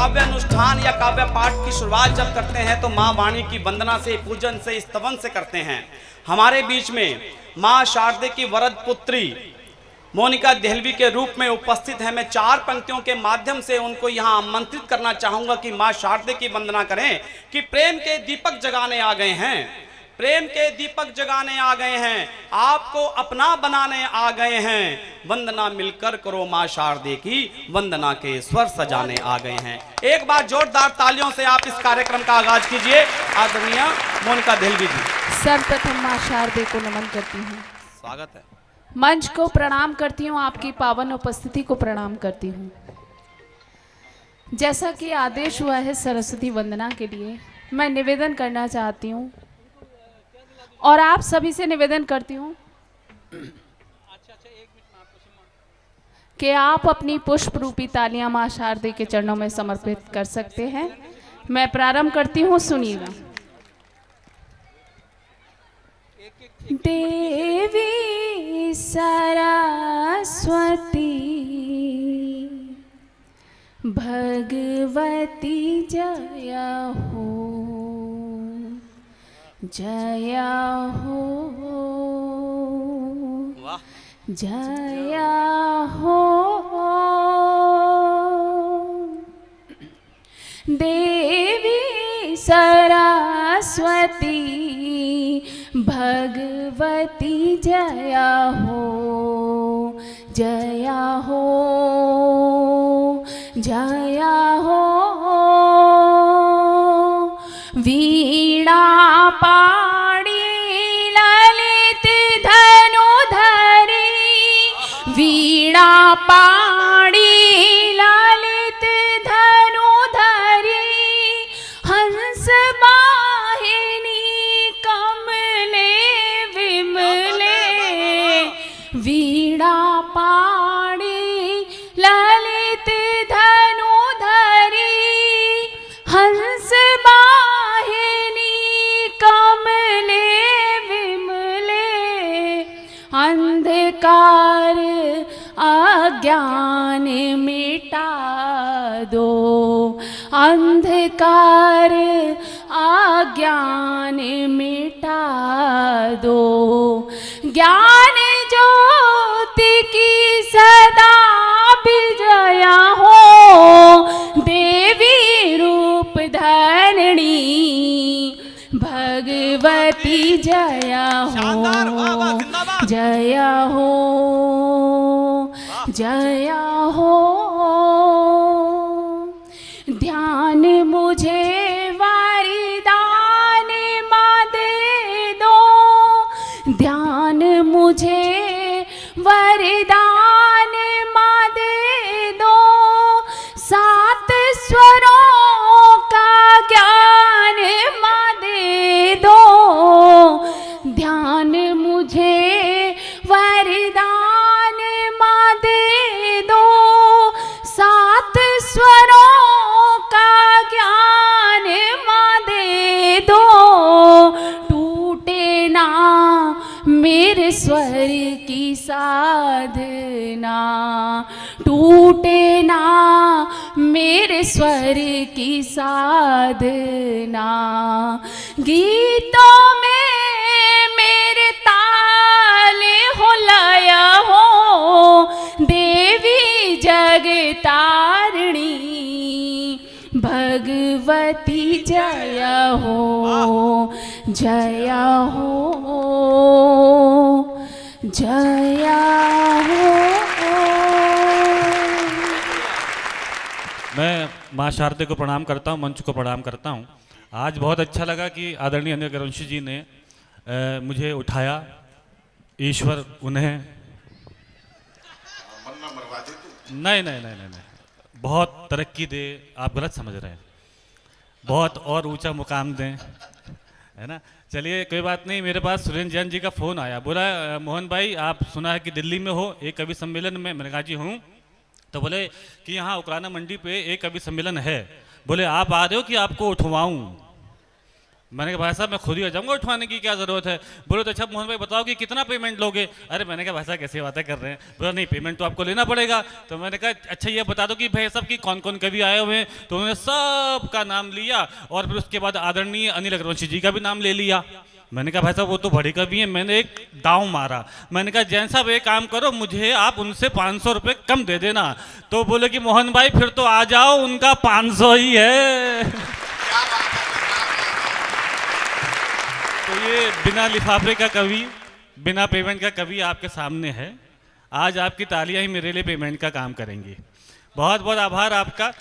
काव्य अनुष्ठान या काव्य पाठ की शुरुआत जब करते हैं तो माँ वाणी की वंदना से, पूजन से, स्तवन से करते हैं। हमारे बीच में माँ शारदे की वरद पुत्री मोनिका देहलवी के रूप में उपस्थित है। मैं 4 पंक्तियों के माध्यम से उनको यहाँ आमंत्रित करना चाहूँगा कि माँ शारदे की वंदना करें कि प्रेम के दीपक जगाने आ गए हैं, प्रेम के दीपक जगाने आ गए हैं, आपको अपना बनाने आ गए हैं। वंदना मिलकर करो माँ शारदे की, वंदना के स्वर सजाने आ गए हैं। एक बार जोरदार तालियों से आप इस कार्यक्रम का आगाज कीजिए। आदरणीय मोनिका देहलवी जी। सर्वप्रथम माँ शारदे को नमन करती हूँ, स्वागत है। मंच को प्रणाम करती हूँ, आपकी पावन उपस्थिति को प्रणाम करती हूँ। जैसा कि आदेश हुआ है सरस्वती वंदना के लिए, मैं निवेदन करना चाहती हूँ और आप सभी से निवेदन करती हूँ कि आप अपनी पुष्प रूपी तालियां माँ शारदे के चरणों में समर्पित कर सकते हैं। मैं प्रारंभ करती हूँ, सुनिएगा। देवी सरस्वती भगवती जय हो, जय हो, जय हो। देवी सरस्वती भगवती जय हो, जय हो, जय हो। वीणा पाणी ललित धनुधरी, वीणा पाणी ललित धनुधरी, हंस वाहिनी कमले विमले। वीणा पाणी ललित धनुधरी, हंस वाहिनी कमले विमले। अंधकार अज्ञान मिटा दो, अंधकार अज्ञान मिटा दो। ज्ञान ज्योति की सदा विजया हो, देवी रूप धरणी भगवती जय हो, जय हो, जय हो। ध्यान मुझे वरदान माँ दे दो, ध्यान मुझे वरदान माँ दे दो। 7 स्वरों का ज्ञान माँ दे दो, ध्यान मुझे वरदान माँ दे दो। 7 स्वरों का ज्ञान माँ दे दो। टूटे ना मेरे स्वर की साधना, टूटे ना मेरे स्वर की साधना। गीतों में मेरे ताल हो लय हो, देवी जगतारिणी भगवती जय हो, जय हो, जय हो। मैं माँ शारदे को प्रणाम करता हूँ, मंच को प्रणाम करता हूँ। आज बहुत अच्छा लगा कि आदरणीय अनिल गरुंशी जी ने मुझे उठाया। ईश्वर उन्हें नहीं नहीं नहीं नहीं नहीं बहुत तरक्की दे। आप गलत समझ रहे हैं, बहुत और ऊंचा मुकाम दें, है ना। चलिए कोई बात नहीं। मेरे पास सुरेंद्र जैन जी का फ़ोन आया, बोला मोहन भाई आप सुना है कि दिल्ली में हो एक कवि सम्मेलन में। मैंने कहा जी हूँ। तो बोले कि यहाँ उकराना मंडी पे एक कवि सम्मेलन है, बोले आप आ रहे हो कि आपको उठवाऊँ। मैंने कहा भाई साहब मैं खुद ही आ जाऊंगा, उठवाने की क्या ज़रूरत है। बोले तो अच्छा मोहन भाई बताओ कि कितना पेमेंट लोगे। अरे मैंने कहा भाई साहब कैसी बातें कर रहे हैं। बोला नहीं पेमेंट तो आपको लेना पड़ेगा। तो मैंने कहा अच्छा ये बता दो कि भाई साहब की कौन कौन कवि आए हुए हैं। तो उन्होंने सबका नाम लिया और फिर उसके बाद आदरणीय अनिल अग्रवंशी जी का भी नाम ले लिया। मैंने कहा भाई साहब वो तो बड़ी कवि है। मैंने एक दांव मारा, मैंने कहा जैन साहब एक काम करो, मुझे आप उनसे 500 रुपये कम दे देना। तो बोले कि मोहन भाई फिर तो आ जाओ, उनका 500 ही है। तो ये बिना लिफाफे का कवि, बिना पेमेंट का कवि आपके सामने है। आज आपकी तालियां ही मेरे लिए पेमेंट का काम करेंगी। बहुत बहुत आभार आपका।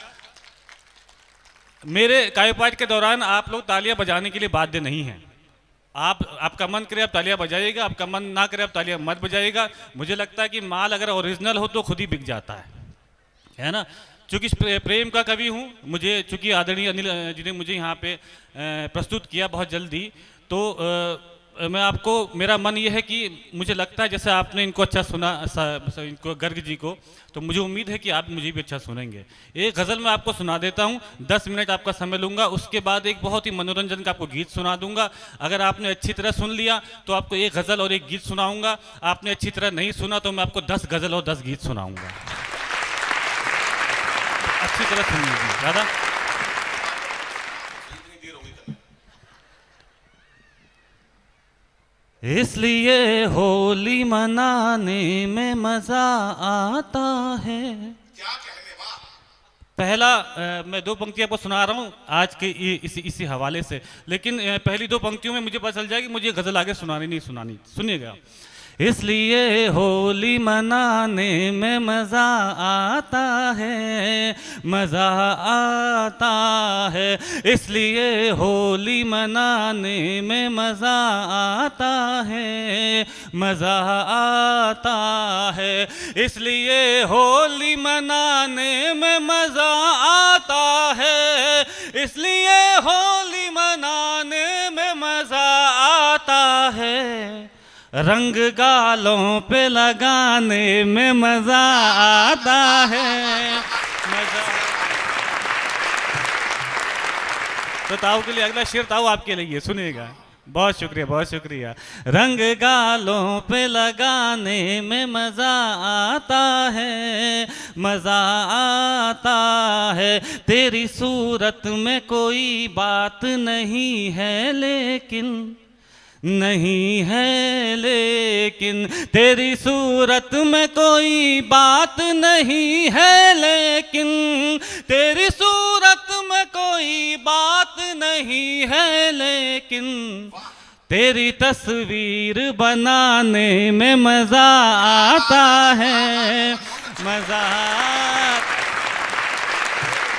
मेरे काव्य पाठ के दौरान आप लोग तालियां बजाने के लिए बाध्य नहीं हैं। आपका मन करे आप तालियां बजाइएगा, आपका मन ना करे आप तालियां मत बजाइएगा। मुझे लगता है कि माल अगर ओरिजिनल हो तो खुद ही बिक जाता है ना। चूँकि प्रेम का कवि हूँ, मुझे चूँकि आदरणीय अनिल जी ने मुझे यहाँ पे प्रस्तुत किया बहुत जल्दी, तो मैं आपको, मेरा मन ये है कि मुझे लगता है जैसे आपने इनको अच्छा सुना, इनको गर्ग जी को, तो मुझे उम्मीद है कि आप मुझे भी अच्छा सुनेंगे। एक गज़ल मैं आपको सुना देता हूँ, 10 मिनट आपका समय लूँगा। उसके बाद एक बहुत ही मनोरंजन का आपको गीत सुना दूँगा। अगर आपने अच्छी तरह सुन लिया तो आपको एक गज़ल और एक गीत सुनाऊँगा। आपने अच्छी तरह नहीं सुना तो मैं आपको 10 गज़ल और 10 गीत सुनाऊँगा। अच्छी तरह सुन लीजिए ज़्यादा। इसलिए होली मनाने में मजा आता है। क्या कहने वाह। पहला मैं 2 पंक्तियां आपको सुना रहा हूँ आज के इसी हवाले से, लेकिन पहली 2 पंक्तियों में मुझे पता चल जाएगी मुझे गजल आगे सुनानी नहीं सुनानी। सुनिएगा। इसलिए होली मनाने में मज़ा आता है, मज़ा आता है। इसलिए होली मनाने में मज़ा आता है, मज़ा आता है। इसलिए होली मनाने में मज़ा आता है, इसलिए होली मनाने में मज़ा आता है। रंग गालों पे लगाने में मजा आता है, मजा। तो ताऊ के लिए अगला शेर ताऊ आपके लिए सुनिएगा। बहुत शुक्रिया, बहुत शुक्रिया। रंग गालों पे लगाने में मजा आता है, मजा आता है। तेरी सूरत में कोई बात नहीं है लेकिन, नहीं है लेकिन, तेरी सूरत में कोई बात नहीं है लेकिन, तेरी सूरत में कोई बात नहीं है लेकिन, तेरी तस्वीर बनाने में मज़ा आता है, मज़ा।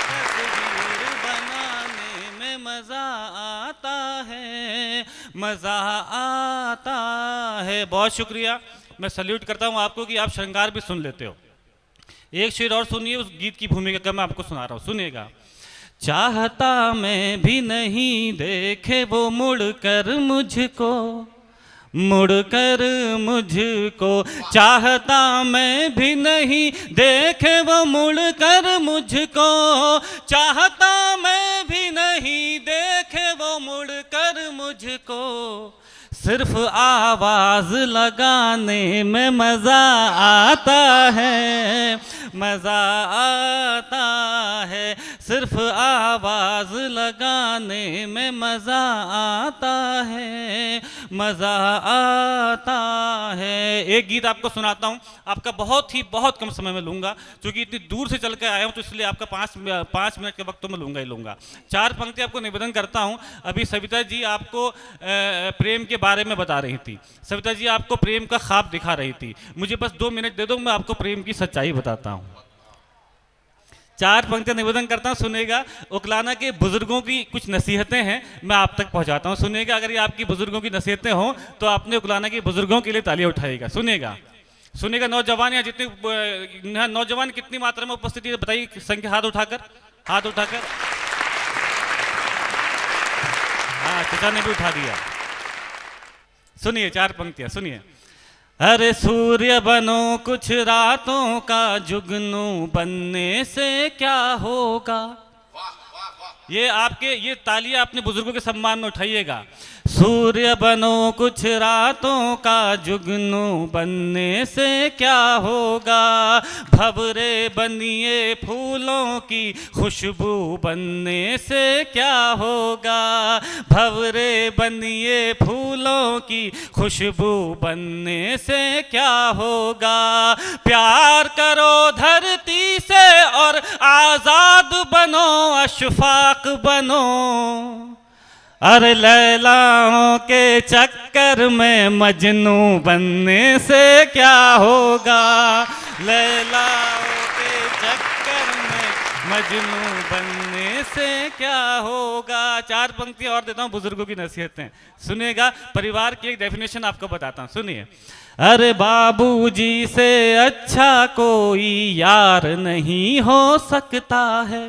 तस्वीर बनाने में मज़ा आता है, मज़ा आता है। बहुत शुक्रिया। मैं सल्यूट करता हूँ आपको कि आप श्रृंगार भी सुन लेते हो। एक शेर और सुनिए, उस गीत की भूमिका का मैं आपको सुना रहा हूँ, सुनिएगा। चाहता मैं भी नहीं देखे वो मुड़कर मुझको, मुड़कर मुझको। चाहता मैं भी नहीं देखे वो मुड़कर मुझको, चाहता मैं भी नहीं देखे वो मुड़कर मुझको। सिर्फ आवाज़ लगाने में मज़ा आता है, मज़ा आता है। सिर्फ आवाज़ लगाने में मज़ा आता है, मज़ा आता है। एक गीत आपको सुनाता हूँ, आपका बहुत कम समय में लूँगा, क्योंकि इतनी दूर से चल कर आया हूँ, तो इसलिए आपका 5 मिनट के वक्त तो मैं लूँगा ही लूँगा। 4 पंक्ति आपको निवेदन करता हूँ। अभी सविता जी आपको प्रेम के बारे में बता रही थी, सविता जी आपको प्रेम का ख्वाब दिखा रही थी। मुझे बस 2 मिनट दे दो, मैं आपको प्रेम की सच्चाई बताता हूँ। 4 पंक्तियां निवेदन करता हूँ, सुनेगा। उकलाना के बुजुर्गों की कुछ नसीहतें हैं, मैं आप तक पहुँचाता हूँ, सुनेगा। अगर ये आपकी बुजुर्गों की नसीहतें हों तो आपने उकलाना के बुजुर्गों के लिए तालियां उठाइएगा, सुनेगा। सुनेगा। नौजवान या जितने नौजवान कितनी मात्रा में उपस्थिति है बताइए, संख्या हाथ उठाकर, हाथ उठाकर। हाँ, चाचा ने भी उठा दिया। सुनिए 4 पंक्तियां, सुनिए। अरे सूर्य बनो कुछ रातों का जुगनू बनने से क्या होगा, ये आपके ये तालियां अपने बुजुर्गों के सम्मान में उठाइएगा। सूर्य बनो कुछ रातों का, जुगनू बनने से क्या होगा, भंवरे बनिए फूलों की, खुशबू बनने से क्या होगा, भंवरे बनिए फूलों की, खुशबू बनने से क्या होगा। प्यार करो धरती से और आजाद बनो, अशफाक बनो, अरे लैलाओं के चक्कर में मजनू बनने से क्या होगा, लैलाओं के चक्कर में मजनू बनने से क्या होगा। 4 पंक्तियां और देता हूं बुजुर्गों की नसीहतें सुनिएगा। परिवार की एक डेफिनेशन आपको बताता हूं, सुनिए। अरे बाबूजी से अच्छा कोई यार नहीं हो सकता है,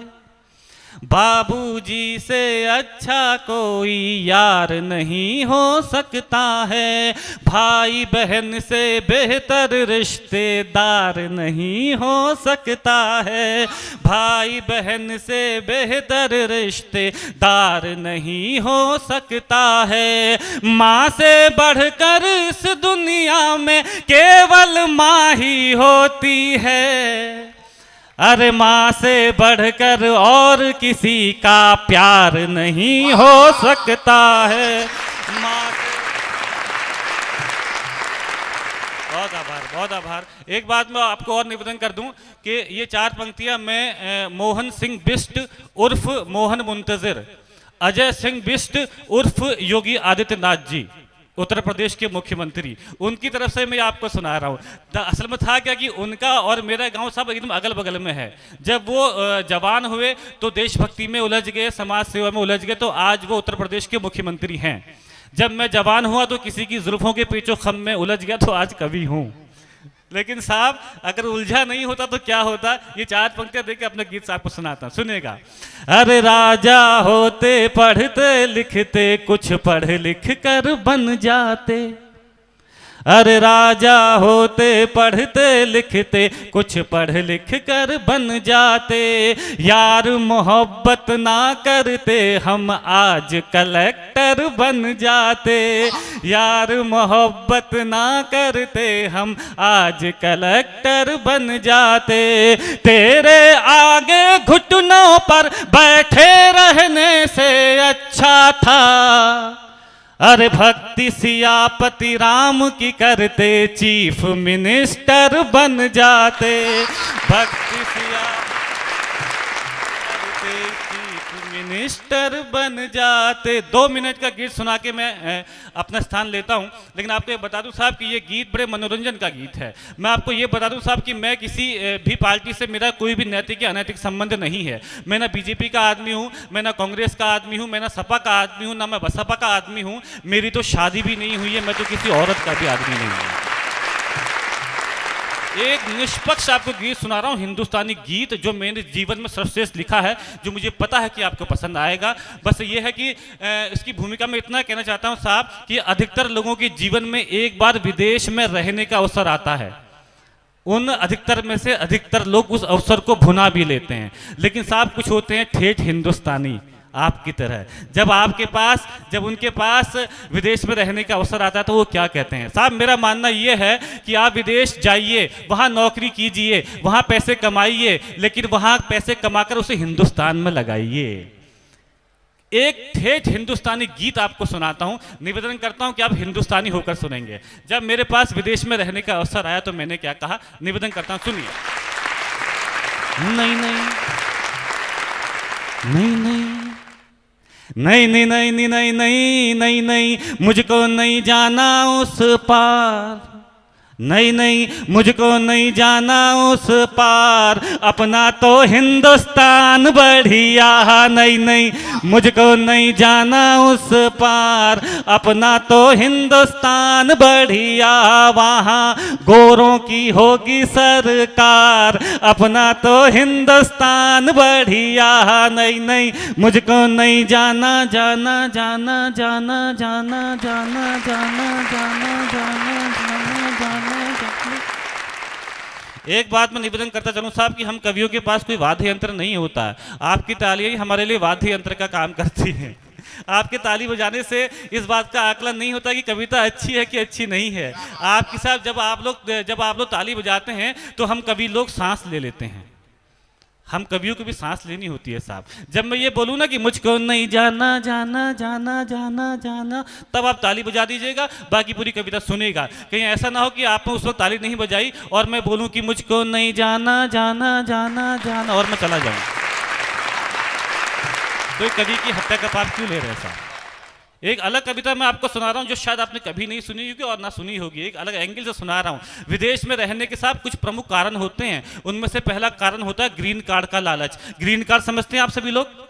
बाबूजी से अच्छा कोई यार नहीं हो सकता है, भाई बहन से बेहतर रिश्तेदार नहीं हो सकता है, भाई बहन से बेहतर रिश्तेदार नहीं हो सकता है। माँ से बढ़कर इस दुनिया में केवल माँ ही होती है, अरे माँ से बढ़कर और किसी का प्यार नहीं हो सकता है। माँ से बहुत आभार, बहुत आभार। एक बात मैं आपको और निवेदन कर दूं कि ये 4 पंक्तियां मैं मोहन सिंह बिष्ट उर्फ मोहन मुंतजिर, अजय सिंह बिष्ट उर्फ योगी आदित्यनाथ जी, उत्तर प्रदेश के मुख्यमंत्री, उनकी तरफ से मैं आपको सुना रहा हूँ। असल में था क्या कि उनका और मेरा गांव सब एकदम अगल बगल में है। जब वो जवान हुए तो देशभक्ति में उलझ गए, समाज सेवा में उलझ गए, तो आज वो उत्तर प्रदेश के मुख्यमंत्री हैं। जब मैं जवान हुआ तो किसी की जुल्फों के पीछे खम में उलझ गया, तो आज कवि हूँ। लेकिन साहब अगर उलझा नहीं होता तो क्या होता। ये 4 पंक्तियां देके अपना गीत आपको सुनाता, सुनिएगा। अरे राजा होते पढ़ते लिखते, कुछ पढ़ लिख कर बन जाते, अरे राजा होते पढ़ते लिखते, कुछ पढ़ लिख कर बन जाते, यार मोहब्बत ना करते हम आज कलेक्टर बन जाते, यार मोहब्बत ना करते हम आज कलेक्टर बन जाते, तेरे आगे घुटनों पर बैठे रहने से अच्छा था, अरे भक्ति सियापति राम की करते चीफ मिनिस्टर बन जाते, भक्ति सियापति करते चीफ मिनिस्टर बन जाते। 2 मिनट का गीत सुना के मैं अपना स्थान लेता हूं। लेकिन आपको ये बता दूं साहब कि ये गीत बड़े मनोरंजन का गीत है। मैं आपको ये बता दूं साहब कि मैं किसी भी पार्टी से मेरा कोई भी नैतिक या अनैतिक संबंध नहीं है। मैं ना बीजेपी का आदमी हूं, मैं ना कांग्रेस का आदमी हूं, मैं ना सपा का आदमी हूं, ना मैं बसपा का आदमी हूं। मेरी तो शादी भी नहीं हुई है, मैं तो किसी औरत का भी आदमी नहीं हूं। एक निष्पक्ष आपको गीत सुना रहा हूं, हिंदुस्तानी गीत जो मैंने जीवन में सर्वश्रेष्ठ लिखा है, जो मुझे पता है कि आपको पसंद आएगा। बस ये है कि इसकी भूमिका में इतना कहना चाहता हूं साहब कि अधिकतर लोगों के जीवन में एक बार विदेश में रहने का अवसर आता है। उन अधिकतर में से अधिकतर लोग उस अवसर को भुना भी लेते हैं। लेकिन साहब कुछ होते हैं ठेठ हिंदुस्तानी आपकी तरह, जब उनके पास विदेश में रहने का अवसर आता है तो वो क्या कहते हैं। साहब मेरा मानना ये है कि आप विदेश जाइए, वहाँ नौकरी कीजिए, वहाँ पैसे कमाइए, लेकिन वहाँ पैसे कमाकर उसे हिंदुस्तान में लगाइए। एक ठेठ हिंदुस्तानी गीत आपको सुनाता हूँ, निवेदन करता हूँ कि आप हिंदुस्तानी होकर सुनेंगे। जब मेरे पास विदेश में रहने का अवसर आया तो मैंने क्या कहा, निवेदन करता हूँ, सुनिए। नहीं नहीं नहीं नहीं नहीं नहीं नहीं नहीं नहीं नहीं नहीं मुझको नहीं जाना उस पार, नहीं नहीं मुझको नहीं जाना उस पार, अपना तो हिंदुस्तान बढ़िया, नहीं नहीं मुझको नहीं जाना उस पार, अपना तो हिंदुस्तान बढ़िया, वहाँ गोरों की होगी सरकार, अपना तो हिंदुस्तान बढ़िया, नहीं नहीं मुझको नहीं जाना जाना जाना जाना जाना जाना जाना जाना जाना जाना जाना। एक बात मैं निवेदन करता चलूं साहब कि हम कवियों के पास कोई वाद्य यंत्र नहीं होता है। आपकी तालियां ही हमारे लिए वाद्य यंत्र का काम करती हैं। आपके ताली बजाने से इस बात का आकलन नहीं होता कि कविता अच्छी है कि अच्छी नहीं है। आपके साथ जब आप लोग ताली बजाते हैं तो हम कवि लोग सांस ले लेते हैं। हम कवियों को भी सांस लेनी होती है साहब। जब मैं ये बोलूँ ना कि मुझको नहीं जाना जाना जाना जाना जाना, तब आप ताली बजा दीजिएगा, बाकी पूरी कविता सुनेगा। कहीं ऐसा ना हो कि आपने उस वक्त ताली नहीं बजाई और मैं बोलूँ कि मुझको नहीं जाना जाना जाना जाना और मैं चला जाऊँ। तो कवि की हत्या का पाप क्यों ले रहे हैं साहब? एक अलग कविता मैं आपको सुना रहा हूँ जो शायद आपने कभी नहीं सुनी होगी और ना सुनी होगी। एक अलग एंगल से सुना रहा हूँ। विदेश में रहने के साथ कुछ प्रमुख कारण होते हैं। उनमें से पहला कारण होता है ग्रीन कार्ड का लालच। ग्रीन कार्ड समझते हैं आप सभी लोग?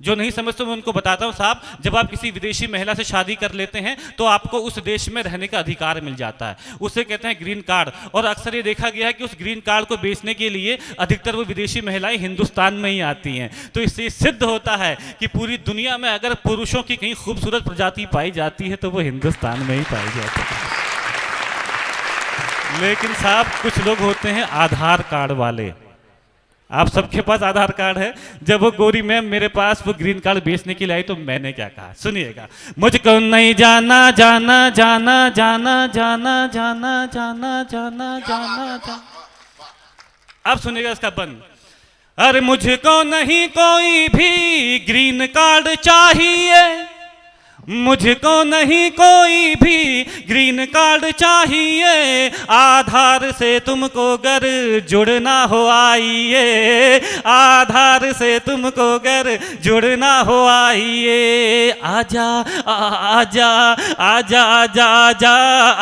जो नहीं समझते मैं उनको बताता हूँ साहब। जब आप किसी विदेशी महिला से शादी कर लेते हैं तो आपको उस देश में रहने का अधिकार मिल जाता है, उसे कहते हैं ग्रीन कार्ड। और अक्सर ये देखा गया है कि उस ग्रीन कार्ड को बेचने के लिए अधिकतर वो विदेशी महिलाएं हिंदुस्तान में ही आती हैं। तो इससे सिद्ध होता है कि पूरी दुनिया में अगर पुरुषों की कहीं खूबसूरत प्रजाति पाई जाती है तो वो हिंदुस्तान में ही पाई जाती है। लेकिन साहब कुछ लोग होते हैं आधार कार्ड वाले। आप सबके पास आधार कार्ड है। जब वो गोरी मैम मेरे पास वो ग्रीन कार्ड बेचने के लिए आई तो मैंने क्या कहा, सुनिएगा। मुझको नहीं जाना जाना जाना जाना जाना जाना जाना जाना जाना जाना। अब सुनिएगा इसका बंद। अरे मुझको नहीं कोई भी ग्रीन कार्ड चाहिए, मुझको नहीं कोई भी ग्रीन कार्ड चाहिए, आधार से तुमको घर जुड़ना हो आइए, आधार से तुमको घर जुड़ना हो आइए। आजा आजा आजा आजा आजा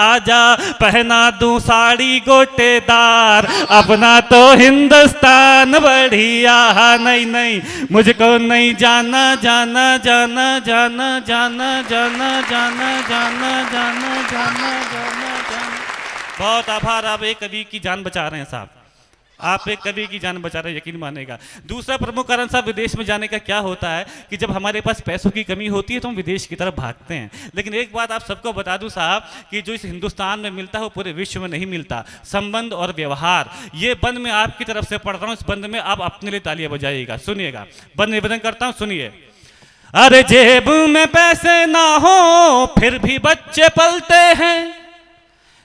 आजा, पहना दूं साड़ी गोटेदार, अपना तो हिंदुस्तान बढ़िया। नहीं नहीं मुझको नहीं जाना जाना जाना जाना जाना जाना जाना जाना जाना जाना जाना जाना। बहुत आभार, आप एक कवि की जान बचा रहे हैं साहब। आप एक कवि की जान बचा रहे हैं, यकीन मानेगा। दूसरा प्रमुख कारण साहब विदेश में जाने का क्या होता है कि जब हमारे पास पैसों की कमी होती है तो हम विदेश की तरफ भागते हैं। लेकिन एक बात आप सबको बता दूं साहब कि जो इस हिंदुस्तान में मिलता है वो पूरे विश्व में नहीं मिलता। संबंध और व्यवहार, ये बंद मैं आपकी तरफ से पढ़ रहा हूँ। इस बंद में आप अपने लिए तालियां बजाइएगा। सुनिएगा, बंद निवेदन करता हूँ, सुनिए। अरे जेब में पैसे ना हो फिर भी बच्चे पलते हैं,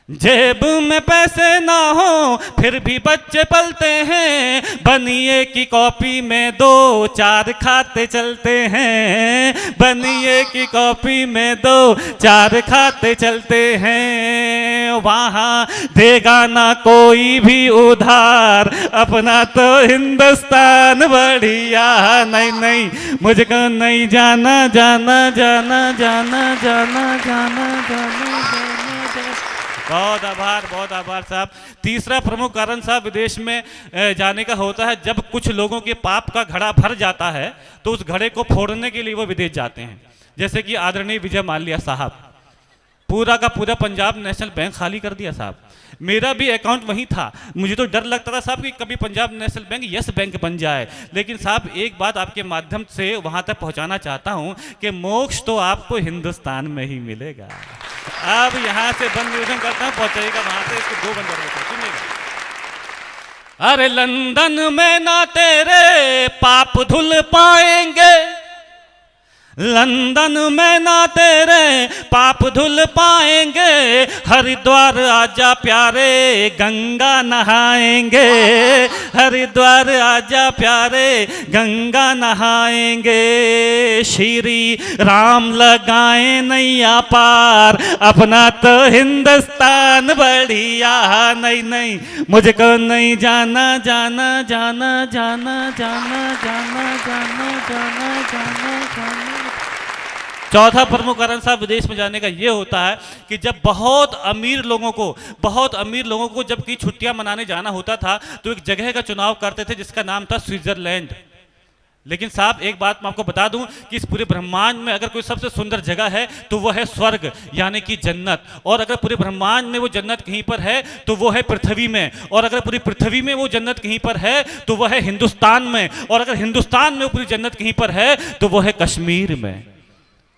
जेब में पैसे ना हो फिर भी बच्चे पलते हैं, बनिए की कॉपी में 2-4 खाते चलते हैं, बनिए की कॉपी में 2-4 खाते चलते हैं। वहाँ देगा ना कोई भी उधार, अपना तो हिंदुस्तान बढ़िया। नहीं नहीं मुझको नहीं जाना जाना जाना जाना जाना जाना जाना जाना। बहुत आभार साहब। तीसरा प्रमुख कारण साहब विदेश में जाने का होता है, जब कुछ लोगों के पाप का घड़ा भर जाता है तो उस घड़े को फोड़ने के लिए वो विदेश जाते हैं। जैसे कि आदरणीय विजय माल्या साहब, पूरा का पूरा पंजाब नेशनल बैंक खाली कर दिया साहब। मेरा भी अकाउंट वहीं था। मुझे तो डर लगता था साहब कि कभी Punjab national bank yes bank बन जाए। लेकिन साहब एक बात आपके माध्यम से वहां तक पहुंचाना चाहता हूं कि मोक्ष तो आपको हिंदुस्तान में ही मिलेगा। अब यहां से बंद निवेदन करता हूं, पहुंचाइएगा वहां से। इसको 2 बंद कर देता हूं, सुनिएगा। अरे लंदन में ना तेरे पाप धुल पाएंगे, लंदन में ना तेरे पाप धुल पाएंगे, हरिद्वार आजा प्यारे गंगा नहाएंगे, हरिद्वार आजा प्यारे गंगा नहाएंगे। श्री राम लगाए नैया पार, अपना तो हिंदुस्तान बढ़िया। नहीं नहीं मुझको नहीं जाना जाना जाना जाना जाना जाना जाना जाना जाना जाना। चौथा प्रमुख कारण साहब विदेश में जाने का ये होता है कि जब बहुत अमीर लोगों को जब कहीं छुट्टियां मनाने जाना होता था तो एक जगह का चुनाव करते थे जिसका नाम था स्विट्जरलैंड। लेकिन साहब एक बात मैं आपको बता दूं कि इस पूरे ब्रह्मांड में अगर कोई सबसे सुंदर जगह है तो वो है स्वर्ग यानी कि जन्नत। और अगर पूरे ब्रह्मांड में वो जन्नत कहीं पर है तो वो है पृथ्वी में। और अगर पूरी पृथ्वी में वो जन्नत कहीं पर है तो वो है हिंदुस्तान में। और अगर हिंदुस्तान में वो पूरी जन्नत कहीं पर है तो वो है कश्मीर में।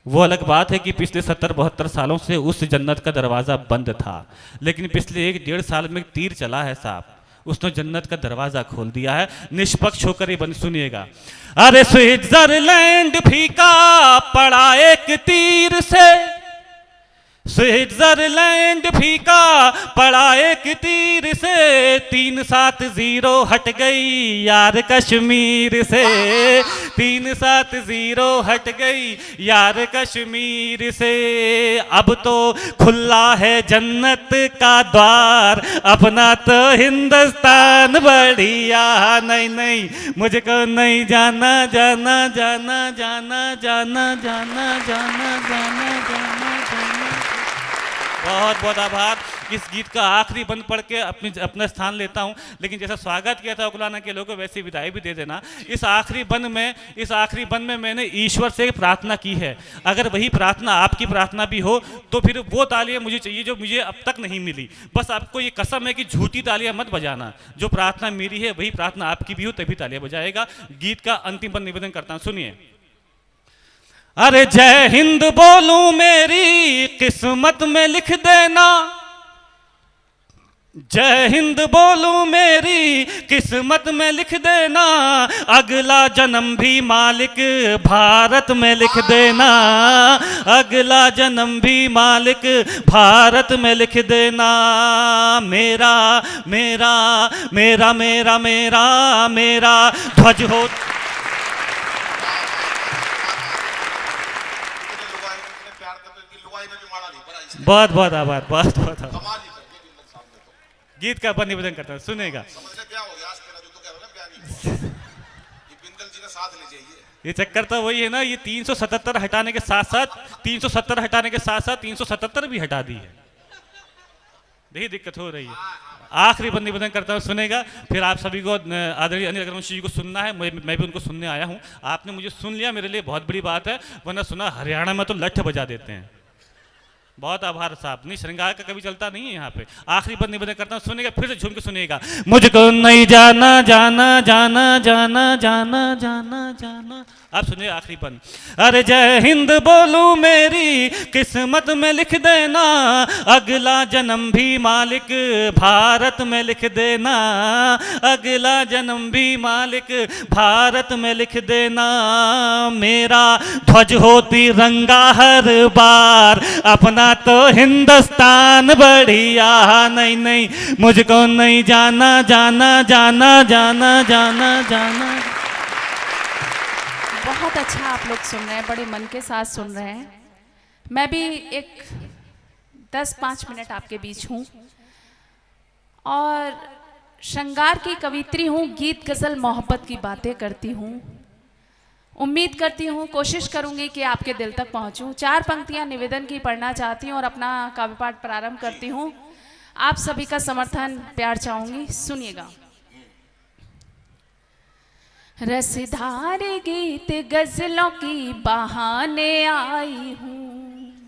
वो अलग बात है कि पिछले 70-72 सालों से उस जन्नत का दरवाज़ा बंद था, लेकिन पिछले 1-1.5 साल में तीर चला है साहब। उसने जन्नत का दरवाजा खोल दिया है। निष्पक्ष होकर ये बन सुनिएगा। अरे स्विट्जरलैंड फीका पड़ा एक तीर से, स्विट्जरलैंड फीका पड़ा एक तीर से, 370 हट गई यार कश्मीर से, 370 हट गई यार कश्मीर से। अब तो खुला है जन्नत का द्वार, अपना तो हिंदुस्तान बढ़िया। नहीं नहीं मुझको नहीं जाना जाना जाना जाना जाना जाना जाना जाना जाना जाना। बहुत बहुत आभार। इस गीत का आखिरी बंद पढ़ के अपना स्थान लेता हूं, लेकिन जैसा स्वागत किया था ओकुलाना के लोगों को वैसी विदाई भी दे देना। इस आखिरी बंद में मैंने ईश्वर से प्रार्थना की है। अगर वही प्रार्थना आपकी प्रार्थना भी हो तो फिर वो तालियां मुझे चाहिए जो मुझे अब तक नहीं मिली। बस आपको ये कसम है कि झूठी तालियां मत बजाना। जो प्रार्थना मेरी है वही प्रार्थना आपकी भी हो तभी तालियां बजाएगा। गीत का अंतिम बंद निवेदन करता हूं, सुनिए। अरे जय हिंद बोलूं मेरी किस्मत में लिख देना, जय हिंद बोलूं मेरी किस्मत में लिख देना, अगला जन्म भी मालिक भारत में लिख देना, अगला जन्म भी मालिक भारत में लिख देना। मेरा मेरा मेरा मेरा मेरा मेरा ध्वज हो। बहुत बहुत आभार, बहुत बहुत आभार। गीत का अपन निवेदन करता हूँ, सुनेगा। ये चक्कर तो वही है ना, ये 377 हटाने के साथ साथ 370 हटाने के साथ साथ 377 भी हटा दी है। यही दिक्कत हो रही है। आखिरी बंद निवेदन करता हूँ, सुनेगा। फिर आप सभी को आदरणीय अनिल अग्रवंशी जी को सुनना है। मैं भी उनको सुनने आया हूँ। आपने मुझे सुन लिया, मेरे लिए बहुत बड़ी बात है, वरना सुना हरियाणा में तो लठ बजा देते हैं। बहुत आभार साहब। नहीं, श्रृंगार का कभी चलता नहीं है यहाँ पे। आखिरी बंद निवेदन करता हूँ, सुनेगा, फिर से झूम के सुनेगा। मुझको नहीं जाना जाना जाना जाना जाना जाना जाना। आप सुनिए आखिरी बंद। अरे जय हिंद बोलूं मेरी किस्मत में लिख देना, अगला जन्म भी मालिक भारत में लिख देना, अगला जन्म भी मालिक भारत में लिख देना। मेरा ध्वज हो तिरंगा हर बार, अपना तो हिंदुस्तान बढ़िया। नहीं नहीं मुझको नहीं जाना जाना जाना जाना जाना जाना। बहुत अच्छा आप लोग सुन रहे हैं, बड़े मन के साथ सुन रहे हैं। मैं भी एक 10-5 मिनट आपके बीच हूँ और श्रृंगार की कवित्री हूँ, गीत गज़ल मोहब्बत की बातें करती हूँ। उम्मीद करती हूँ, कोशिश करूँगी कि आपके दिल तक पहुँचूँ। 4 पंक्तियाँ निवेदन की पढ़ना चाहती हूँ और अपना काव्य पाठ प्रारंभ करती हूँ। आप सभी का समर्थन प्यार चाहूँगी, सुनिएगा। रसधार गीत गजलों की बहाने आई हूँ,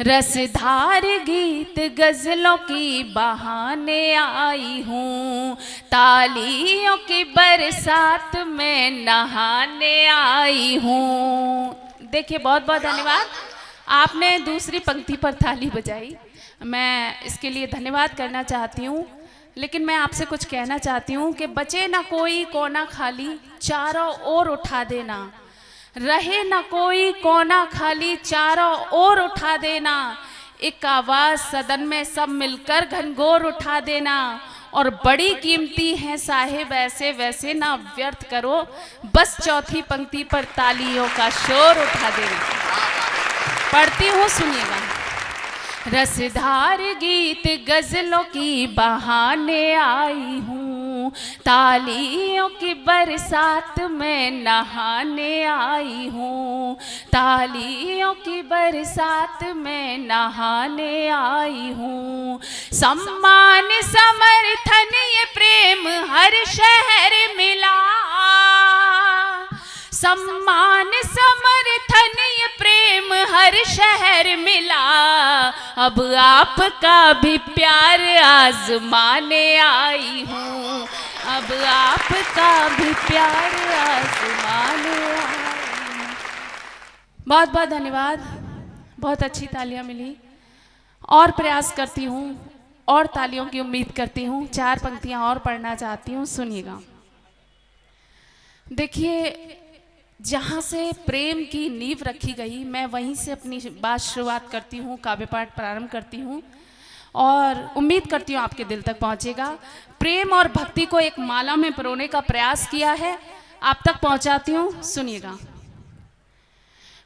रसधार गीत गजलों की बहाने आई हूँ, तालियों की बरसात में नहाने आई हूँ। देखिए, बहुत बहुत धन्यवाद। आपने दूसरी पंक्ति पर ताली बजाई, मैं इसके लिए धन्यवाद करना चाहती हूँ। लेकिन मैं आपसे कुछ कहना चाहती हूँ कि बचे ना कोई कोना खाली, चारों ओर उठा देना, रहे ना कोई कोना खाली, चारों ओर उठा देना। एक आवाज़ सदन में सब मिलकर घनघोर उठा देना। और बड़ी कीमती है साहिब ऐसे वैसे ना व्यर्थ करो, बस चौथी पंक्ति पर तालियों का शोर उठा देना। पढ़ती हूँ, सुनिएगा। रसधार गीत गजलों की बहाने आई हूँ, तालियों की बरसात में नहाने आई हूँ, तालियों की बरसात में नहाने आई हूँ। सम्मान समर्थन ये प्रेम हर शहर मिला, सम्मान समर्थन ये प्रेम हर शहर मिला। अब आपका भी प्यार आजमाने आई हूँ, अब आपका भी प्यार आजमाने आई हूँ। बहुत बहुत धन्यवाद। बहुत अच्छी तालियां मिली और प्रयास करती हूँ और तालियों की उम्मीद करती हूँ। 4 पंक्तियाँ और पढ़ना चाहती हूँ, सुनिएगा। देखिए, जहाँ से प्रेम की नींव रखी गई, मैं वहीं से अपनी बात शुरुआत करती हूँ, काव्य पाठ प्रारंभ करती हूँ और उम्मीद करती हूँ आपके दिल तक पहुँचेगा। प्रेम और भक्ति को एक माला में पिरोने का प्रयास किया है, आप तक पहुँचाती हूँ, सुनिएगा।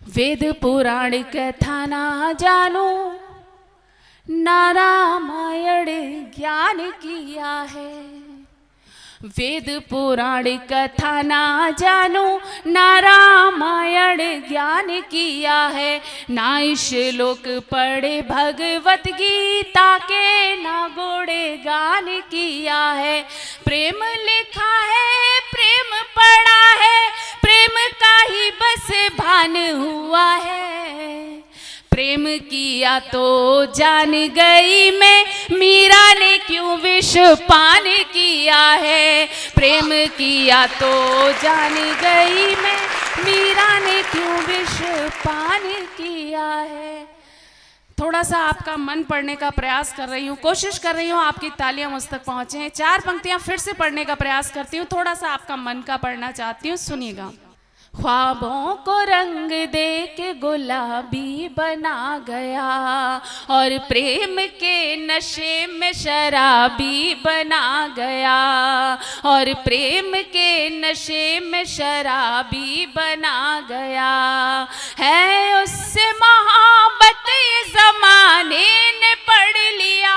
वेद पुराण कथा ना जानो, ना रामायण ज्ञान किया है। वेद पुराण कथा ना जानो, ना रामायण ज्ञान किया है। ना श्लोक पढ़े भगवत गीता के, ना गोड़े गान किया है। प्रेम लिखा है, प्रेम पढ़ा है, प्रेम का ही बस भान हुआ है। प्रेम किया तो जान गई मैं, मीरा ने क्यों विष पान किया है। प्रेम किया तो जान गई मैं, मीरा ने क्यों विष पान किया है। थोड़ा सा आपका मन पढ़ने का प्रयास कर रही हूँ, कोशिश कर रही हूँ आपकी तालियां मुझ तक पहुँचे। 4 पंक्तियाँ फिर से पढ़ने का प्रयास करती हूँ, थोड़ा सा आपका मन का पढ़ना चाहती हूँ, सुनिएगा। ख्वाबों को रंग दे के गुलाबी बना गया, और प्रेम के नशे में शराबी बना गया। और प्रेम के नशे में शराबी बना गया। है उससे मोहब्बत ये ज़माने ने पढ़ लिया,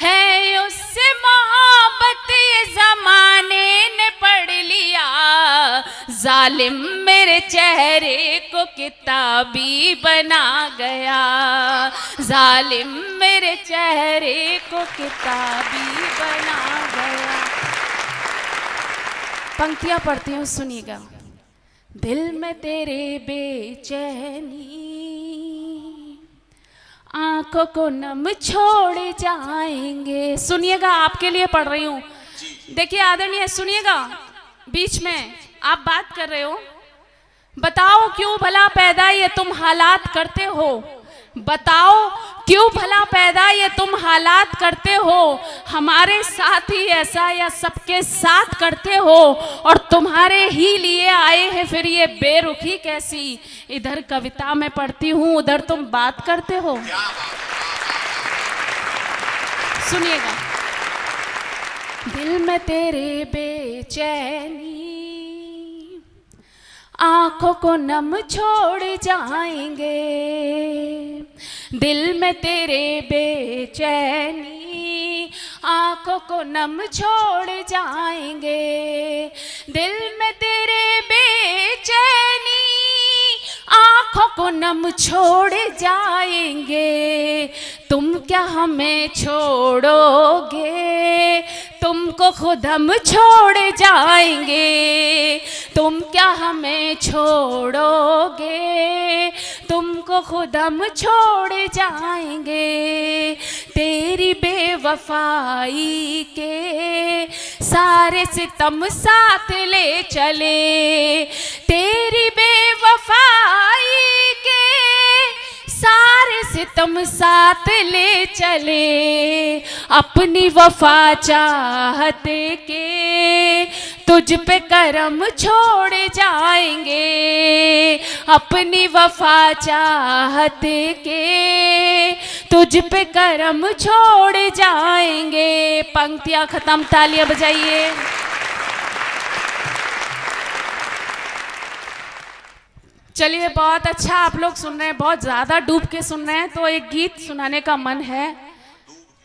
है उससे मोहब्बत ये ज़माने ने पढ़ लिया। जालिम मेरे चेहरे को किताबी बना गया, जालिम मेरे चेहरे को किताबी बना गया। पंक्तियां पढ़ती हूँ, सुनिएगा। दिल में तेरे बेचैनी, आंखों को नम छोड़ जाएंगे। सुनिएगा, आपके लिए पढ़ रही हूँ। देखिए आदरणीय, सुनिएगा, बीच में आप बात कर रहे हो। बताओ क्यों भला पैदा ये तुम हालात करते हो, बताओ क्यों भला पैदा ये तुम हालात करते हो। हमारे साथ ही ऐसा या सबके साथ करते हो, और तुम्हारे ही लिए आए हैं फिर ये बेरुखी कैसी। इधर कविता में पढ़ती हूँ, उधर तुम बात करते हो। सुनिएगा। दिल में तेरे बेचैनी, आंखों को नम छोड़ जाएंगे। दिल में तेरे बेचैनी, आंखों को नम छोड़ जाएंगे। दिल में तेरे बेचैनी, आंखों को नम छोड़ जाएंगे। तुम क्या हमें छोड़ोगे, तुमको खुद हम छोड़ जाएंगे। तुम क्या हमें छोड़ोगे, तुमको खुद हम छोड़ जाएंगे। तेरी बेवफाई के सारे सितम साथ ले चले, तेरी बेवफाई के सारे सितम साथ ले चले। अपनी वफा चाहते के तुझ पे करम छोड़ जाएंगे। अपनी वफा चाहते के तुझ पे करम छोड़ जाएंगे। पंक्तियां खत्म, तालियां बजाइए। चलिए, बहुत अच्छा आप लोग सुन रहे हैं, बहुत ज़्यादा डूब के सुन रहे हैं, तो एक गीत सुनाने का मन है।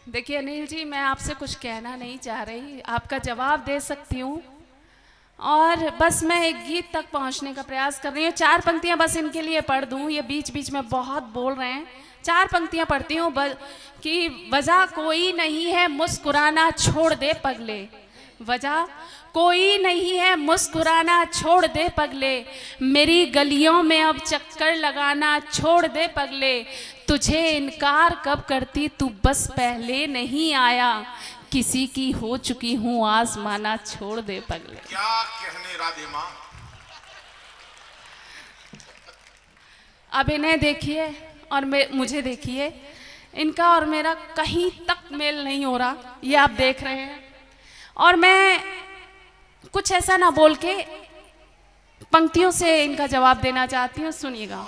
देखिए अनिल जी, मैं आपसे कुछ कहना नहीं चाह रही, आपका जवाब दे सकती हूँ, और बस मैं एक गीत तक पहुँचने का प्रयास कर रही हूँ। 4 पंक्तियाँ बस इनके लिए पढ़ दूँ, ये बीच बीच में बहुत बोल रहे हैं। 4 पंक्तियाँ पढ़ती हूँ कि वजह कोई नहीं है मुस्कुराना छोड़ दे पगले, वजह कोई नहीं है मुस्कुराना छोड़ दे पगले। मेरी गलियों में अब चक्कर लगाना छोड़ दे पगले। तुझे इनकार कब करती तू बस पहले नहीं आया। किसी की हो चुकी हूँ आजमाना छोड़ दे पगले। क्या कहने राधे माँ। अब इन्हें देखिए और मुझे देखिए। इनका और मेरा कहीं तक मेल नहीं हो रहा, ये आप देख रहे हैं। और मैं कुछ ऐसा ना बोल के पंक्तियों से इनका जवाब देना चाहती हूँ, सुनिएगा।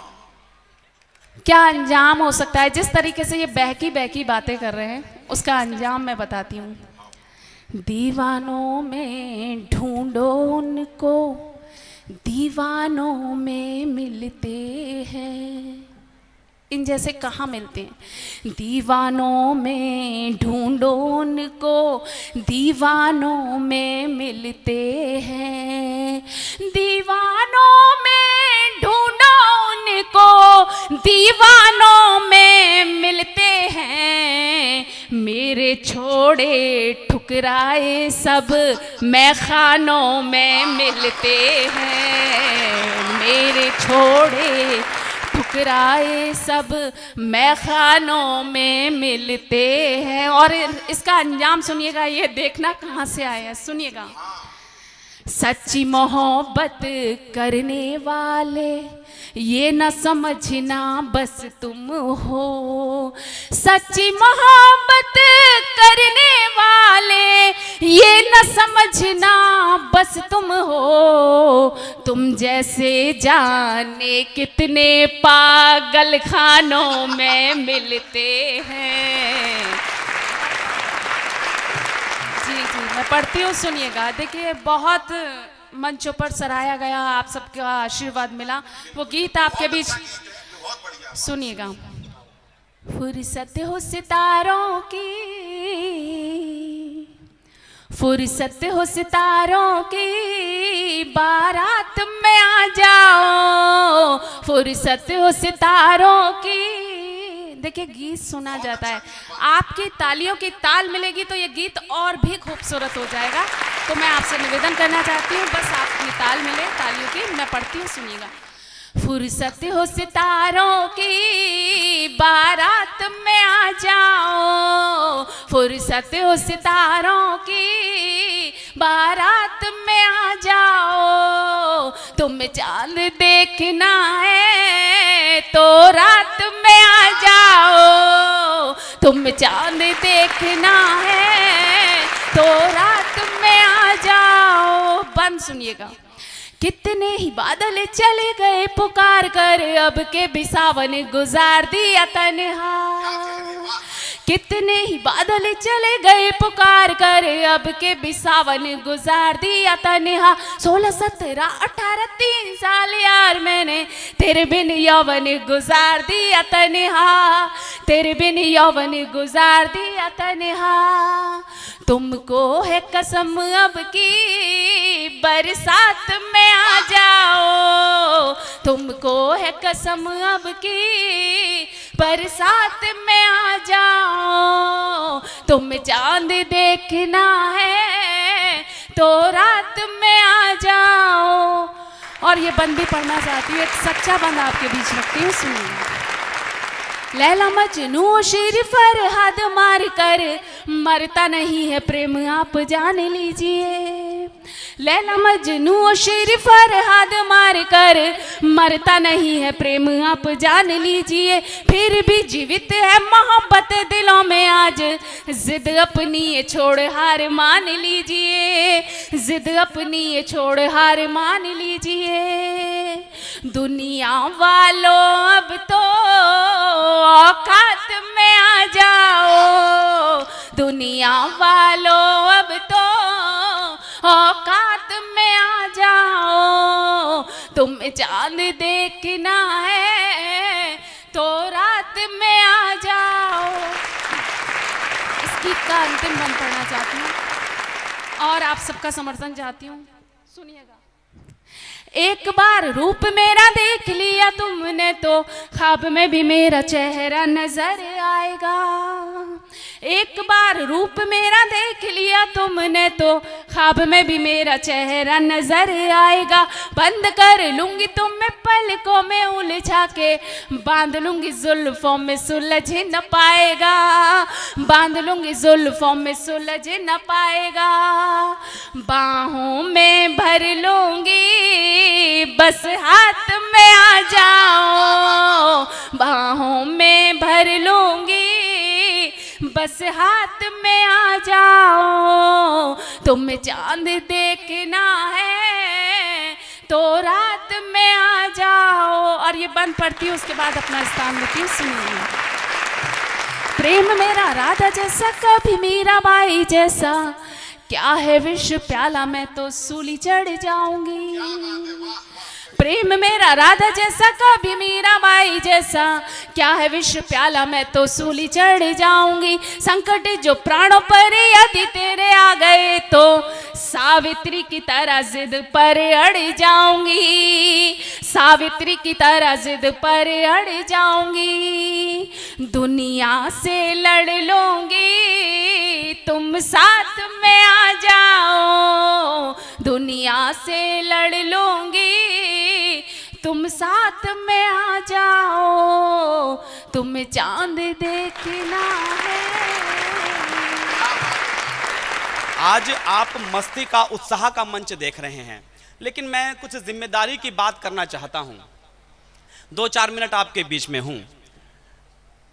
क्या अंजाम हो सकता है, जिस तरीके से ये बहकी बहकी बातें कर रहे हैं उसका अंजाम मैं बताती हूँ। दीवानों में ढूंढो उनको, दीवानों में मिलते हैं। इन जैसे कहाँ मिलते हैं? दीवानों में ढूंढो उनको, दीवानों में मिलते हैं। दीवानों में ढूंढो उनको, दीवानों में मिलते हैं। मेरे छोड़े ठुकराए सब मैखानों में मिलते हैं। मेरे छोड़े ठुकराए सब मैखानों में मिलते हैं। और इसका अंजाम सुनिएगा, ये देखना कहाँ से आया है, सुनिएगा। सच्ची मोहब्बत करने वाले ये न समझना बस तुम हो। सच्ची मोहब्बत करने वाले ये न समझना बस तुम हो। तुम जैसे जाने कितने पागल खानों में मिलते हैं। जी जी, मैं पढ़ती हूँ, सुनिएगा। देखिए, बहुत मंचों पर सराहा गया, आप सबका आशीर्वाद मिला, वो गीत आपके बीच सुनिएगा। फुर्सत हो सितारों की, फुर्सत हो सितारों की, बारात में आ जाओ। फुर्सत हो सितारों की। देखिए, गीत सुना जाता है, आपकी तालियों की ताल मिलेगी तो ये गीत और भी खूबसूरत हो जाएगा। तो मैं आपसे निवेदन करना चाहती हूँ, बस आपकी ताल मिले तालियों की। मैं पढ़ती हूँ, सुनिएगा। फुर्सत हो सितारों की, बारात में आ जाओ। फुर्सत हो सितारों की, बारात में आ जाओ। तुम्हें चांद देखना है तो रात में आ जाओ। तुम्हें चांद देखना है तो रात में आ जाओ। बंद सुनिएगा। कितने ही बादल चले गए पुकार कर, अब के भी सावन गुजार दिया तन्हा। कितने ही बादल चले गए पुकार कर, अब के भी सावन गुजार दिया तन्हा। 16, 17, 18, 3 साल यार मैंने तेरे बिन यौवन गुजार दिया तन्हा। तेरे बिन यौवन गुजार दिया तन्हा। तुमको है कसम अब की बरसात में आ जाओ। तुमको है कसम अब की बरसात में आ जाओ। तुम्हें चांद देखना है तो रात में आ जाओ। और ये बंद भी पढ़ना चाहती हूँ, एक सच्चा बंद आपके बीच रखती हूँ, सुनिए। लैला मजनू शेर फरहाद मार कर मरता नहीं है प्रेम आप जान लीजिए। लैला मजनू शेर फरहाद मार कर मरता नहीं है प्रेम आप जान लीजिए। फिर भी जीवित है मोहब्बत दिलों में आज, जिद अपनी ये छोड़ हार मान लीजिए। जिद अपनी ये छोड़ हार मान लीजिए। दुनिया वालों अब तो औकात में आ जाओ। दुनिया वालों अब तो औकात में आ जाओ। तुम्हें चांद देखना है तो रात में आ जाओ। इस गीत का अंतिम बंद पढ़ना चाहती हूँ और आप सबका समर्थन चाहती हूँ, सुनिएगा। एक बार रूप मेरा देख लिया तुमने तो ख्वाब में भी मेरा चेहरा नजर आएगा। एक बार रूप मेरा देख लिया तुमने तो ख्वाब में भी मेरा चेहरा नजर आएगा। बंद कर लूंगी तुम्हें पलकों में उलझा के, बांध लूंगी जुल्फों में सुलझ न पाएगा। बांध लूंगी जुल्फों में सुलझ न पाएगा। बाहों में भर लूंगी बस हाथ में आ जाओ। बाहों में भर लूंगी बस हाथ में आ जाओ, तुम्हें चांद देखना है तो रात में आ जाओ। और ये बंद पड़ती है, उसके बाद अपना स्थान लेती हूँ। सुनिए। प्रेम मेरा राधा जैसा, कभी मीराबाई जैसा, क्या है विश्व प्याला, मैं तो सूली चढ़ जाऊंगी। प्रेम मेरा राधा जैसा, कभी मीराबाई जैसा, क्या है विश्व प्याला, मैं तो सूली चढ़ जाऊंगी। संकट जो प्राणों पर यदि तेरे आ गए तो सावित्री की तरह जिद पर अड़ जाऊंगी। सावित्री की तरह जिद पर अड़ जाऊंगी। दुनिया से लड़ लूंगी, तुम साथ में आ जाओ। दुनिया से लड़ लूंगी, तुम साथ में आ जाओ। तुम्हें चांद देखना है। आज आप मस्ती का, उत्साह का मंच देख रहे हैं, लेकिन मैं कुछ जिम्मेदारी की बात करना चाहता हूं। 2-4 मिनट आपके बीच में हूं।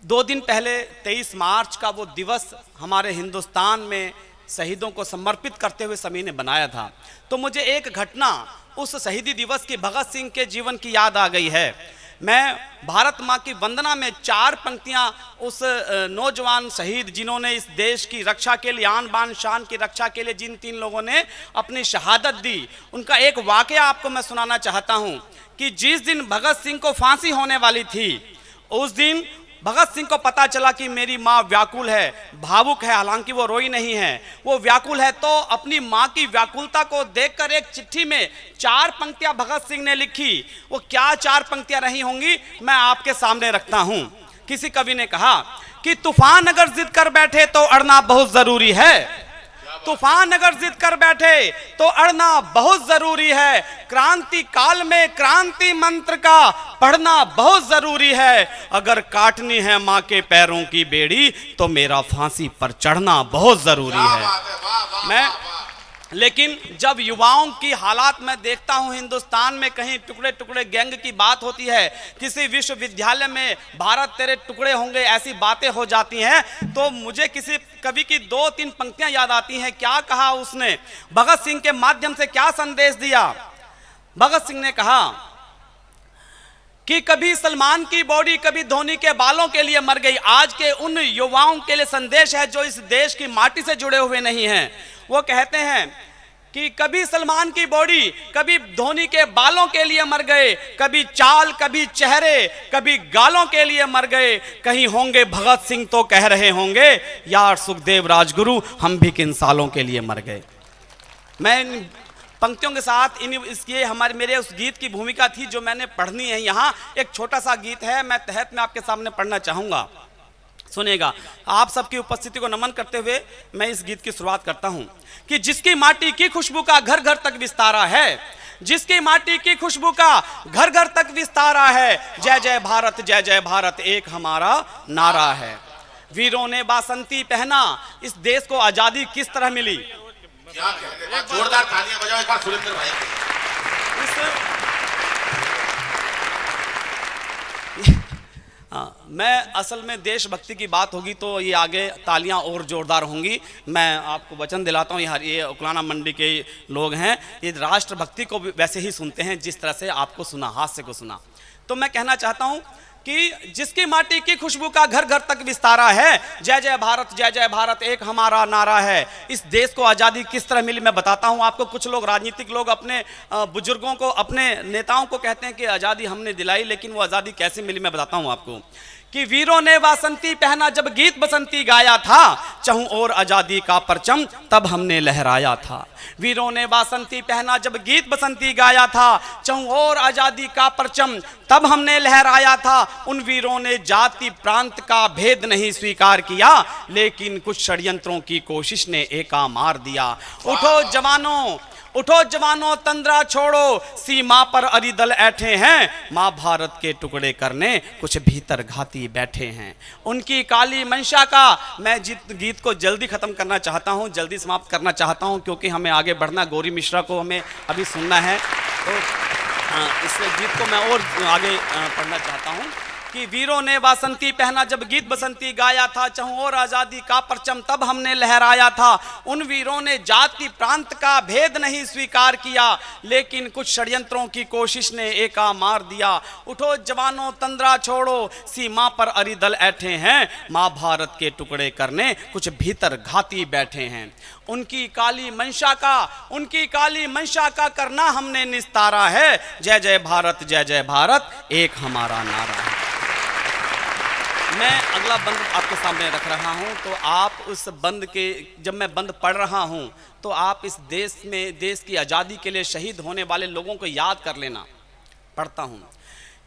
2 दिन पहले 23 मार्च का वो दिवस हमारे हिंदुस्तान में शहीदों को समर्पित करते हुए सभी ने बनाया था। तो मुझे एक घटना उस शहीदी दिवस की, भगत सिंह के जीवन की याद आ गई है। मैं भारत माँ की वंदना में 4 पंक्तियाँ उस नौजवान शहीद जिन्होंने इस देश की रक्षा के लिए, आन बान शान की रक्षा के लिए जिन 3 लोगों ने अपनी शहादत दी, उनका एक वाकया आपको मैं सुनाना चाहता हूँ कि जिस दिन भगत सिंह को फांसी होने वाली थी, उस दिन भगत सिंह को पता चला कि मेरी माँ व्याकुल है, भावुक है। हालांकि वो रोई नहीं है, वो व्याकुल है। तो अपनी माँ की व्याकुलता को देखकर एक चिट्ठी में 4 पंक्तियां भगत सिंह ने लिखी। वो क्या 4 पंक्तियां रही होंगी, मैं आपके सामने रखता हूं। किसी कवि ने कहा कि तूफान अगर जिद कर बैठे तो अड़ना बहुत जरूरी है। तूफान अगर जिद कर बैठे तो अड़ना बहुत जरूरी है। क्रांति काल में क्रांति मंत्र का पढ़ना बहुत जरूरी है। अगर काटनी है माँ के पैरों की बेड़ी तो मेरा फांसी पर चढ़ना बहुत जरूरी है। लेकिन जब युवाओं की हालात मैं देखता हूं हिंदुस्तान में, कहीं टुकड़े टुकड़े गैंग की बात होती है, किसी विश्वविद्यालय में भारत तेरे टुकड़े होंगे, ऐसी बातें हो जाती हैं, तो मुझे किसी कवि की 2-3 पंक्तियां याद आती हैं। क्या कहा उसने, भगत सिंह के माध्यम से क्या संदेश दिया। भगत सिंह ने कहा कि कभी सलमान की बॉडी, कभी धोनी के बालों के लिए मर गई। आज के उन युवाओं के लिए संदेश है जो इस देश की माटी से जुड़े हुए नहीं हैं। वो कहते हैं कि कभी सलमान की बॉडी, कभी धोनी के बालों के लिए मर गए, कभी चाल, कभी चेहरे, कभी गालों के लिए मर गए। कहीं होंगे भगत सिंह तो कह रहे होंगे, यार सुखदेव राजगुरु हम भी किन सालों के लिए मर गए। मैं पंक्तियों के साथ इसके मेरे उस गीत की भूमिका थी जो मैंने पढ़नी है। यहाँ एक छोटा सा गीत है, मैं तहत में आपके सामने पढ़ना चाहूँगा, सुनेगा। आप सबकी उपस्थिति को नमन करते हुए मैं इस गीत की शुरुआत करता हूँ कि जिसकी माटी की खुशबू का घर घर तक विस्तारा है, जिसकी माटी की खुशबू का घर घर तक विस्तारा है, जय जय भारत एक हमारा नारा है। वीरों ने बासंती पहना, इस देश को आजादी किस तरह मिली। क्या कहते हैं, जोरदार तालियां बजाओ एक बार सुरेंद्र भाई। मैं असल में देशभक्ति की बात होगी तो ये आगे तालियां और जोरदार होंगी। मैं आपको वचन दिलाता हूँ, ये उकलाना मंडी के लोग हैं, ये राष्ट्रभक्ति को वैसे ही सुनते हैं जिस तरह से आपको सुना, हास्य को सुना। तो मैं कहना चाहता हूँ कि जिसकी माटी की खुशबू का घर घर तक विस्तारा है, जय जय भारत एक हमारा नारा है। इस देश को आज़ादी किस तरह मिली मैं बताता हूँ आपको। कुछ लोग, राजनीतिक लोग अपने बुजुर्गों को, अपने नेताओं को कहते हैं कि आज़ादी हमने दिलाई, लेकिन वो आज़ादी कैसे मिली मैं बताता हूँ आपको। कि वीरों ने वासंती पहना जब गीत बसंती गाया था, चहुं और आज़ादी का परचम तब हमने लहराया था। वीरों ने वासंती पहना जब गीत बसंती गाया था, चहुं और आज़ादी का परचम तब हमने लहराया था। उन वीरों ने जाति प्रांत का भेद नहीं स्वीकार किया, लेकिन कुछ षड्यंत्रों की कोशिश ने एका मार दिया। उठो जवानों तंद्रा छोड़ो, सीमा पर अरिदल ऐठे हैं, माँ भारत के टुकड़े करने कुछ भीतर घाती बैठे हैं। उनकी काली मंशा का मैं गीत को जल्दी ख़त्म करना चाहता हूँ, जल्दी समाप्त करना चाहता हूँ, क्योंकि हमें आगे बढ़ना, गौरी मिश्रा को हमें अभी सुनना है। तो इस गीत को मैं और आगे पढ़ना चाहता हूँ कि वीरों ने वासंती पहना जब गीत बसंती गाया था, चहुं ओर आजादी का परचम तब हमने लहराया था। उन वीरों ने जाति प्रांत का भेद नहीं स्वीकार किया, लेकिन कुछ षड्यंत्रों की कोशिश ने एका मार दिया। उठो जवानों तंद्रा छोड़ो, सीमा पर अरिदल ऐठे हैं, माँ भारत के टुकड़े करने कुछ भीतर घाती बैठे हैं। उनकी काली मंशा का करना हमने निस्तारा है, जय जय भारत एक हमारा नारा है। मैं अगला बंद आपके सामने रख रहा हूं, तो आप उस बंद के, जब मैं बंद पढ़ रहा हूं तो आप इस देश में, देश की आज़ादी के लिए शहीद होने वाले लोगों को याद कर लेना। पढ़ता हूं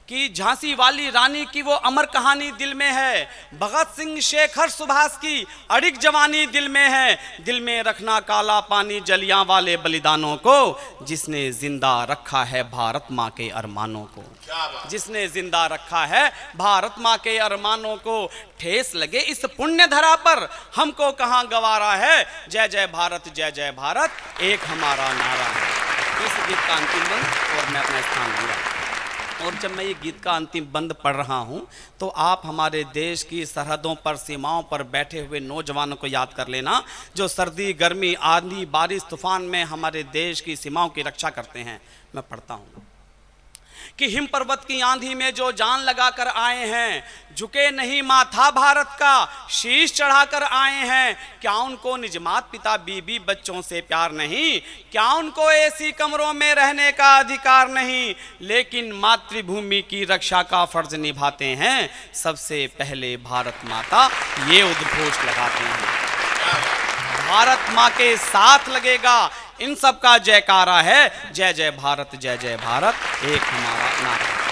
कि झांसी वाली रानी की वो अमर कहानी दिल में है, भगत सिंह शेखर सुभाष की अड़िग जवानी दिल में है। दिल में रखना काला पानी जलियां वाले बलिदानों को, जिसने जिंदा रखा है भारत माँ के अरमानों को, जिसने जिंदा रखा है भारत माँ के अरमानों को। ठेस लगे इस पुण्य धरा पर, हमको कहाँ गवारा है, जय जय भारत एक हमारा नारा है। इस गीत का अंतिम बंद और मैं अपना स्थान लूंगा। और जब मैं ये गीत का अंतिम बंद पढ़ रहा हूँ तो आप हमारे देश की सरहदों पर, सीमाओं पर बैठे हुए नौजवानों को याद कर लेना, जो सर्दी गर्मी आंधी बारिश तूफान में हमारे देश की सीमाओं की रक्षा करते हैं। मैं पढ़ता हूँ कि हिम पर्वत की आंधी में जो जान लगाकर आए हैं, झुके नहीं माथा भारत का, शीश चढ़ाकर आए हैं। क्या उनको निज माता पिता बीबी बच्चों से प्यार नहीं, क्या उनको ऐसी कमरों में रहने का अधिकार नहीं, लेकिन मातृभूमि की रक्षा का फर्ज निभाते हैं। सबसे पहले भारत माता ये उद्घोष लगाते हैं, भारत माँ के साथ लगेगा। इन सब का जयकारा है, जय जय भारत एक हमारा नारा।